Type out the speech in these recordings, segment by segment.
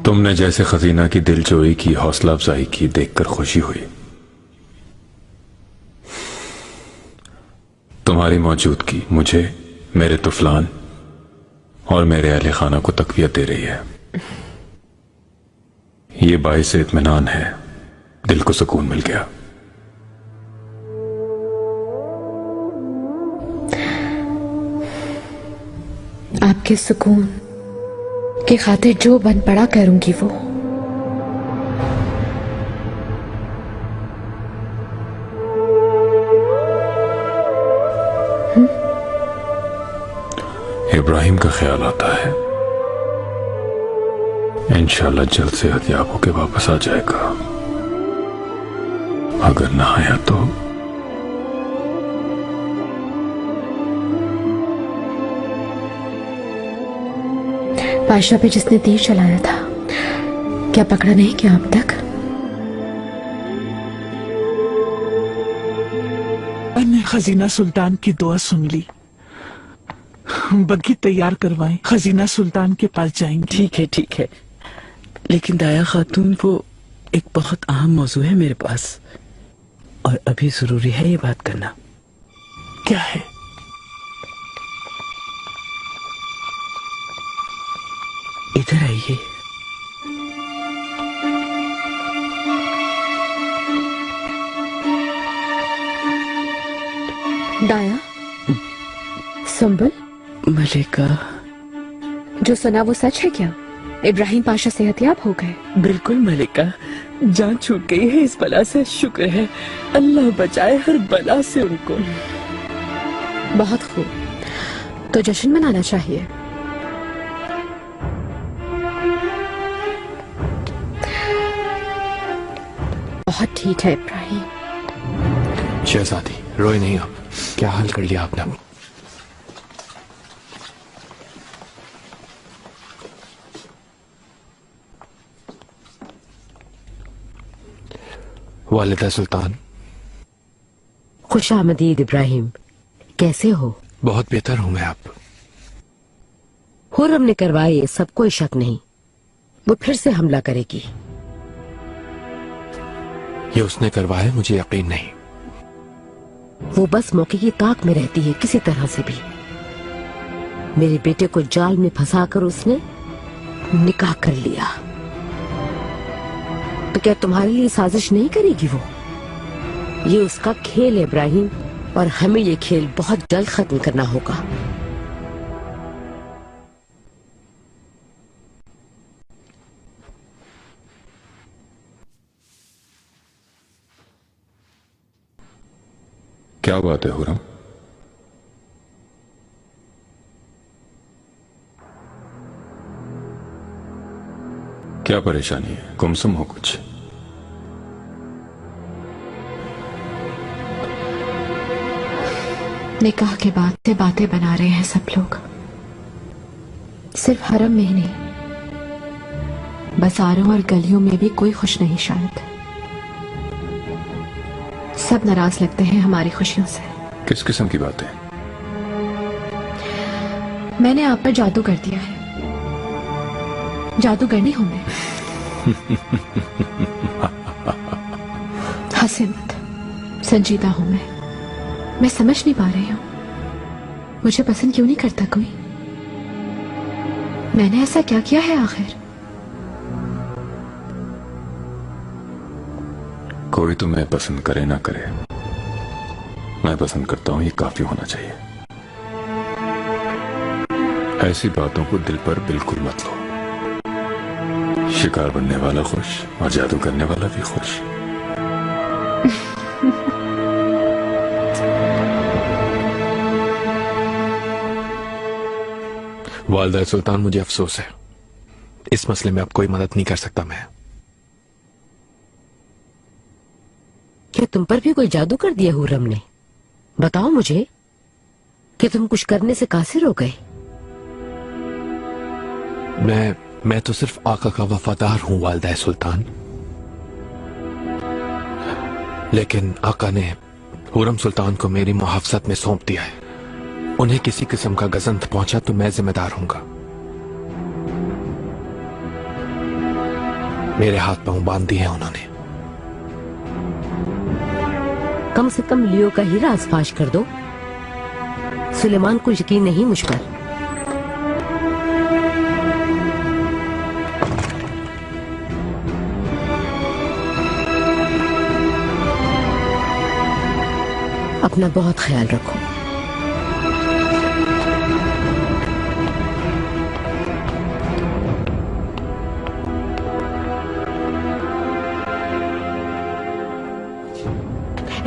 तुमने जैसे खजीना की दिलजोई की, हौसला अफजाई की, देखकर खुशी हुई। तुम्हारी मौजूदगी मुझे, मेरे तुफलान और मेरे अहले खाना को तकवीयत दे रही है। ये बाइस इत्मीनान है, दिल को सुकून मिल गया। आपके सुकून की खातिर जो बन पड़ा करूंगी वो। इब्राहिम का ख्याल आता है, इंशाल्लाह जल्द से सेहतयाब होके वापस आ जाएगा। अगर ना आया तो बादशाह पे जिसने तीर चलाया था, क्या पकड़ा नहीं क्या अब तक? मैंने खजीना सुल्तान की दुआ सुन ली। बग्गी तैयार करवाएं, खजीना सुल्तान के पास जाएंगे। ठीक है, लेकिन दाया खातून, वो एक बहुत अहम मौजू है मेरे पास, और अभी जरूरी है ये बात करना। क्या है? इधर आइए। दाया, संबल, मलिका, जो सुना वो सच है क्या? इब्राहिम पाशा सेहतयाब हो गए? बिल्कुल मलिका, जान छूट गई है, इस बला से शुक्र है। अल्लाह बचाए हर बला से उनको। बहुत खूब, तो जश्न मनाना चाहिए। बहुत ठीक है इब्राहिम। शहजादी रोए नहीं आप, क्या हाल कर लिया आपने? वालिदा सुल्तान। खुश आमदीद इब्राहिम, कैसे हो? बहुत बेहतर हूं मैं। आप? हुर्रम ने करवाए, सब कोई शक नहीं, वो फिर से हमला करेगी। ये उसने करवाया, मुझे यकीन नहीं। वो बस मौके की ताक में रहती है, किसी तरह से भी। मेरे बेटे को जाल में फंसाकर उसने निकाह कर लिया, तो क्या तुम्हारे लिए साजिश नहीं करेगी वो? ये उसका खेल है इब्राहिम, और हमें ये खेल बहुत जल्द खत्म करना होगा। क्या बात है हुर्रम? क्या परेशानी है? गुमसुम हो कुछ? निकाह के बाद से बातें बना रहे हैं सब लोग, सिर्फ हरम में ही नहीं, बाजारों और गलियों में भी कोई खुश नहीं। शायद सब नाराज लगते हैं हमारी खुशियों से। किस किस्म की बातें? मैंने आप पर जादू कर दिया है। जादूगरनी हूं मैं। हंसे मत, संजीदा हूं मैं समझ नहीं पा रही हूं, मुझे पसंद क्यों नहीं करता कोई? मैंने ऐसा क्या किया है आखिर? कोई तुम्हें पसंद करे ना करे, मैं पसंद करता हूं, ये काफी होना चाहिए। ऐसी बातों को दिल पर बिल्कुल मत लो। शिकार बनने वाला खुश और जादू करने वाला भी खुश। वालिदा सुल्तान, मुझे अफसोस है, इस मसले में अब कोई मदद नहीं कर सकता मैं। क्या तुम पर भी कोई जादू कर दिया हुर्रम ने? बताओ मुझे कि तुम कुछ करने से कासिर हो गए। मैं तो सिर्फ आका का वफादार हूं वालिदा सुल्तान, लेकिन आका ने हुर्रम सुल्तान को मेरी मुहाफजत में सौंप दिया है। उन्हें किसी किस्म का गजंत पहुंचा तो मैं जिम्मेदार हूंगा। मेरे हाथ पांव बांध दिए हैं उन्होंने। कम से कम लियो का ही राज फाश कर दो। सुलेमान को यकीन नहीं मुझ पर। अपना बहुत ख्याल रखो।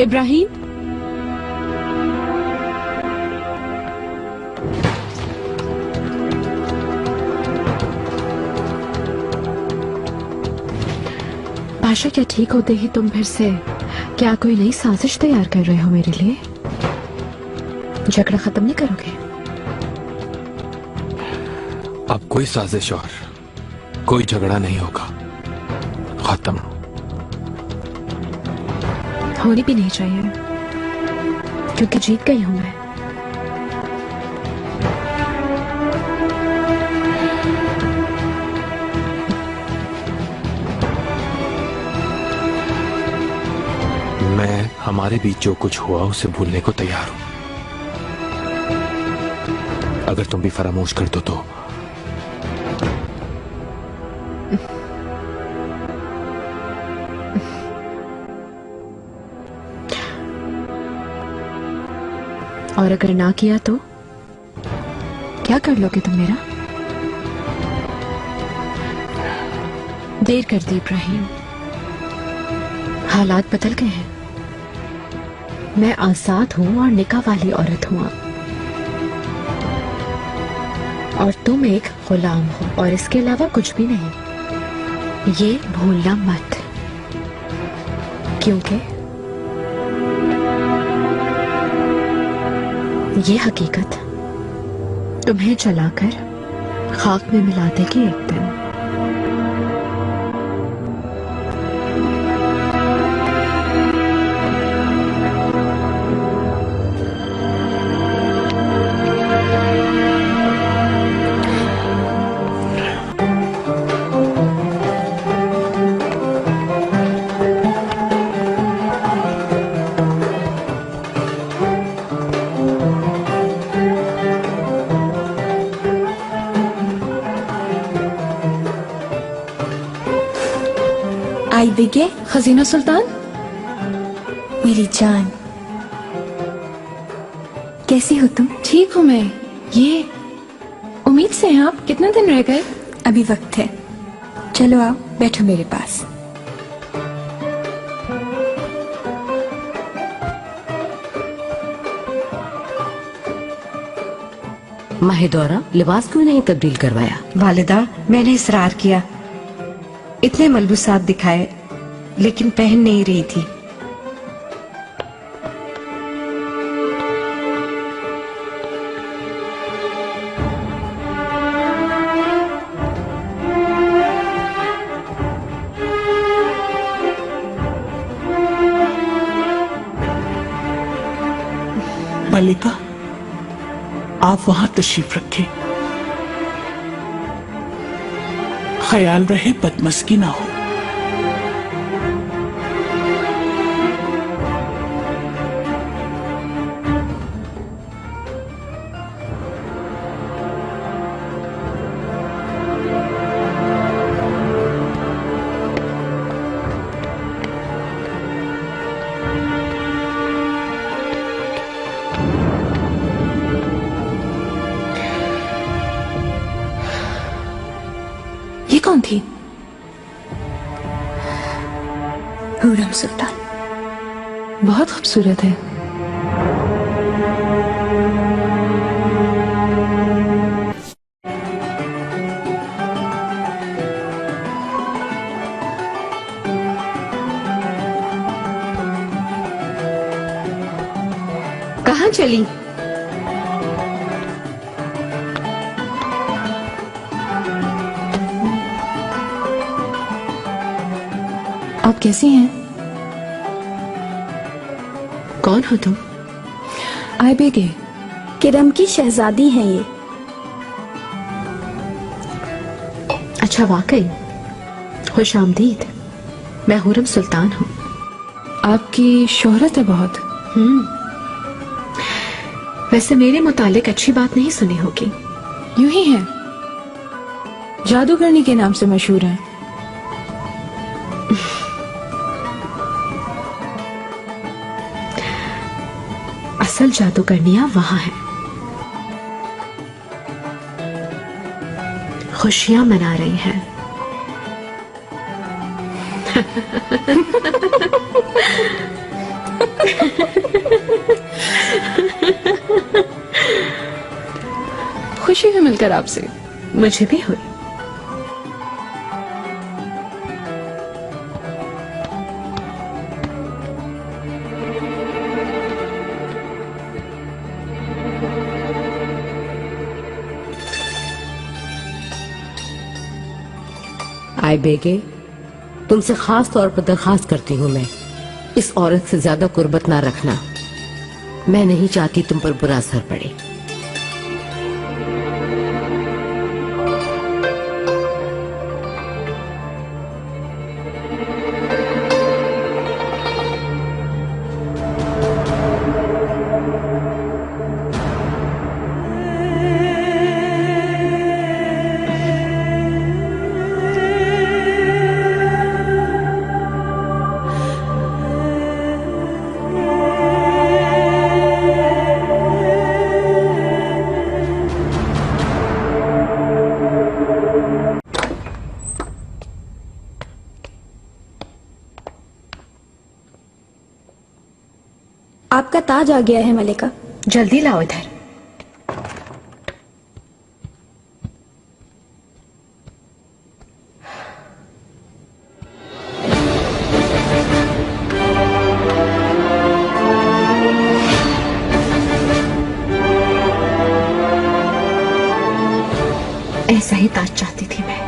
इब्राहिम, पाशा, क्या ठीक होते ही तुम फिर से क्या कोई नई साजिश तैयार कर रहे हो मेरे लिए? झगड़ा खत्म नहीं करोगे? अब कोई साजिश और कोई झगड़ा नहीं होगा, खत्म। होनी भी नहीं चाहिए, क्योंकि जीत गई हूं मैं। मैं हमारे बीच जो कुछ हुआ उसे भूलने को तैयार हूं। अगर तुम भी फरामोश कर दो तो और अगर ना किया तो क्या कर लोगे तुम मेरा? देर कर दी इब्राहिम, हालात बदल गए हैं। मैं आजाद हूं और निकाह वाली औरत हूं अब। और तुम एक गुलाम हो और इसके अलावा कुछ भी नहीं। ये भूलना मत, क्योंकि ये हकीकत तुम्हें जलाकर खाक में मिला देगी एक दिन। आई बिगे, खजीना सुल्तान, मेरी जान, कैसी हो तुम? ठीक हूँ मैं। ये उम्मीद से हैं आप? कितने दिन रह गए? अभी वक्त है, चलो आओ बैठो मेरे पास। माहिदौरा, लिबास क्यों नहीं तब्दील करवाया? वालिदा, मैंने इसरार किया, इतने मलबूसात दिखाए, लेकिन पहन नहीं रही थी। मलिका, आप वहां तशरीफ रखें। ख्याल रहे बदमस्की ना हो। ये कौन थी? हुरम सुल्तान। बहुत खूबसूरत है। कहाँ चली? आप कैसी हैं? कौन हो तुम? आई बेगे, किरम की शहजादी हैं ये। अच्छा, वाकई खुश आमदीद। मैं हुरम सुल्तान हूँ। आपकी शोहरत है बहुत। वैसे मेरे मुतालिक अच्छी बात नहीं सुनी होगी। यूं ही है, जादूगरनी के नाम से मशहूर हैं। असल जादूगरनियां वहां है, खुशियां मना रही हैं। खुशी हुई मिलकर आपसे। मुझे भी हुई। आए बेगे, तुमसे खास तौर पर दरखास्त करती हूँ मैं, इस औरत से ज्यादा कुर्बत ना रखना। मैं नहीं चाहती तुम पर बुरा असर पड़े। आपका ताज आ गया है मलिका। जल्दी लाओ इधर। ऐसा ही ताज चाहती थी मैं।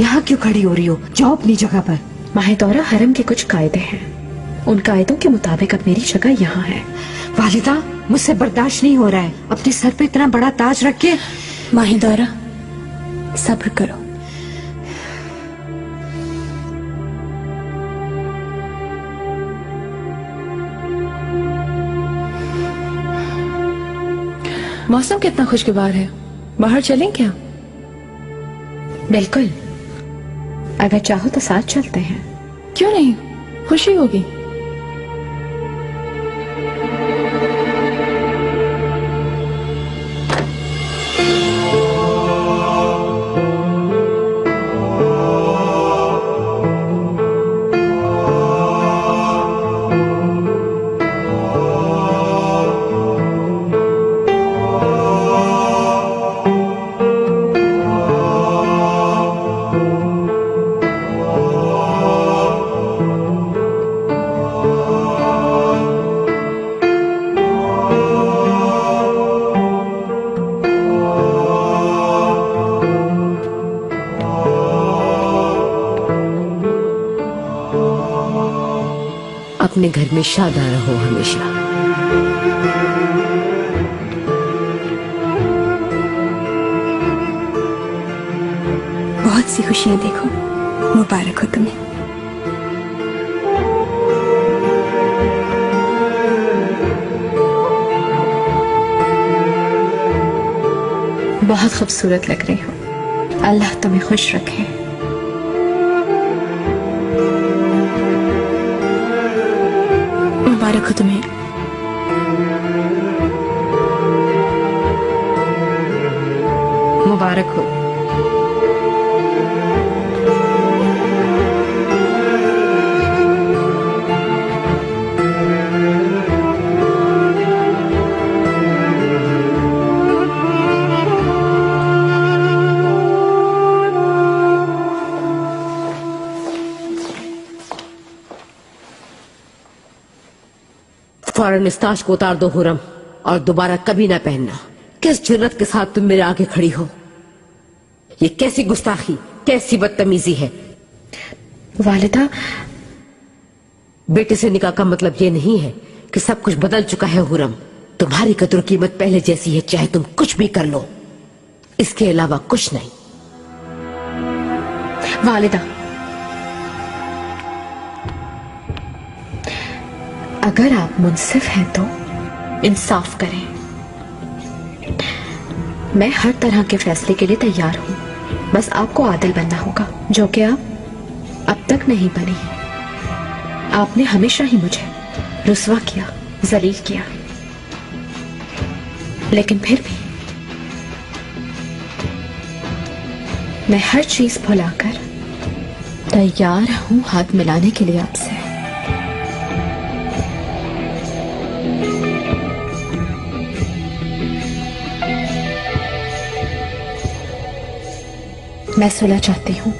यहाँ क्यों खड़ी हो रही हो? जाओ अपनी जगह पर। माहिदौरा, हरम के कुछ कायदे हैं, उन कायदों के मुताबिक अब मेरी जगह यहाँ है। वालिदा, मुझसे बर्दाश्त नहीं हो रहा है। अपने सर पे इतना बड़ा ताज रख के। माहिदौरा, सब्र करो। मौसम कितना खुशगवार है, बाहर चलें क्या? बिल्कुल, अगर चाहो तो साथ चलते हैं। क्यों नहीं, खुशी होगी। अपने घर में शादा रहो हमेशा। बहुत सी खुशियां देखो, मुबारक हो तुम्हें। बहुत खूबसूरत लग रही हो। अल्लाह तुम्हें खुश रखे। मुबारक हो तुम्हें। मुबारक हो। फौरन इस ताज को उतार दो हुरम, और दोबारा कभी ना पहनना। किस जुर्रत के साथ तुम मेरे आगे खड़ी हो? ये कैसी गुस्ताखी, कैसी बदतमीजी है? वालिदा, बेटे से निकाह का मतलब ये नहीं है कि सब कुछ बदल चुका है हुरम। तुम्हारी कदर कीमत पहले जैसी है, चाहे तुम कुछ भी कर लो, इसके अलावा कुछ नहीं। वालिदा, अगर आप मुंसिफ हैं तो इंसाफ करें। मैं हर तरह के फैसले के लिए तैयार हूं, बस आपको आदिल बनना होगा, जो कि आप अब तक नहीं बनी। आपने हमेशा ही मुझे रुस्वा किया, जलील किया, लेकिन फिर भी मैं हर चीज भुलाकर तैयार हूं हाथ मिलाने के लिए आपसे। मैं सुलह चाहती हूँ।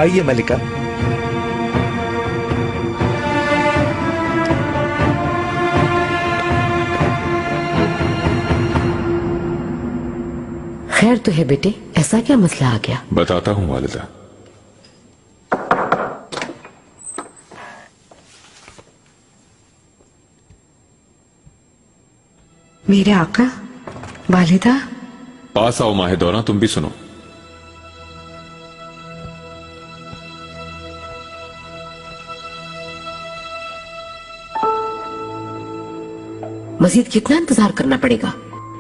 आइए मलिका। खैर तो है बेटे, ऐसा क्या मसला आ गया? बताता हूँ वालिदा। मेरे आका, वालिदा। पास आओ माहिदौरा, तुम भी सुनो। मजीद कितना इंतजार करना पड़ेगा?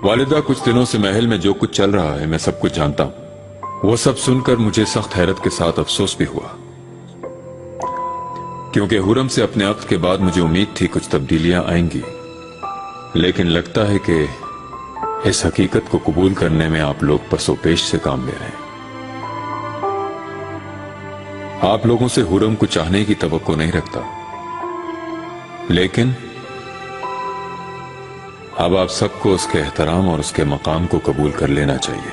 वालिदा, कुछ दिनों से महल में जो कुछ चल रहा है मैं सब कुछ जानता हूं। वो सब सुनकर मुझे सख्त हैरत के साथ अफसोस भी हुआ, क्योंकि हुरम से अपने अक्द के बाद मुझे उम्मीद थी कुछ तब्दीलियां आएंगी, लेकिन लगता है कि इस हकीकत को कबूल करने में आप लोग पसोपेश से काम ले रहे हैं। आप लोगों से हुरम को चाहने की तवक्को नहीं रखता, लेकिन अब आप सबको उसके एहतराम और उसके मकाम को कबूल कर लेना चाहिए।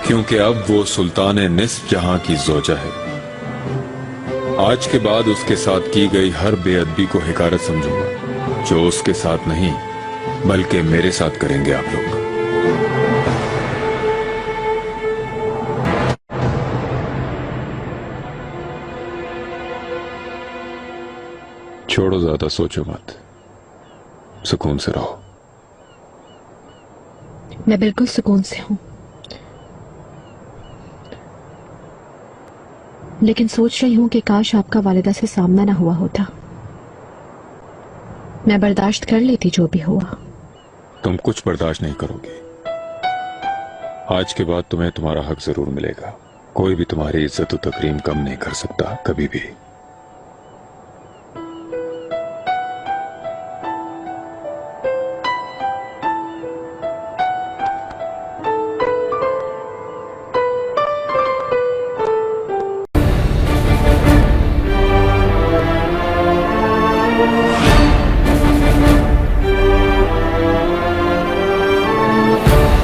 क्योंकि अब वो सुल्तान निस्फ जहां की जोजा है। आज के बाद उसके साथ की गई हर बेअदबी को हिकारत समझूंगा, जो उसके साथ नहीं बल्कि मेरे साथ करेंगे आप लोग। छोड़ो, ज्यादा सोचो मत, सुकून से रहो। मैं बिल्कुल सुकून से हूं, लेकिन सोच रही हूं कि काश आपका वालिदा से सामना ना हुआ होता। मैं बर्दाश्त कर लेती जो भी हुआ। तुम कुछ बर्दाश्त नहीं करोगी। आज के बाद तुम्हें तुम्हारा हक जरूर मिलेगा। कोई भी तुम्हारी इज्जत और तकरीम कम नहीं कर सकता, कभी भी।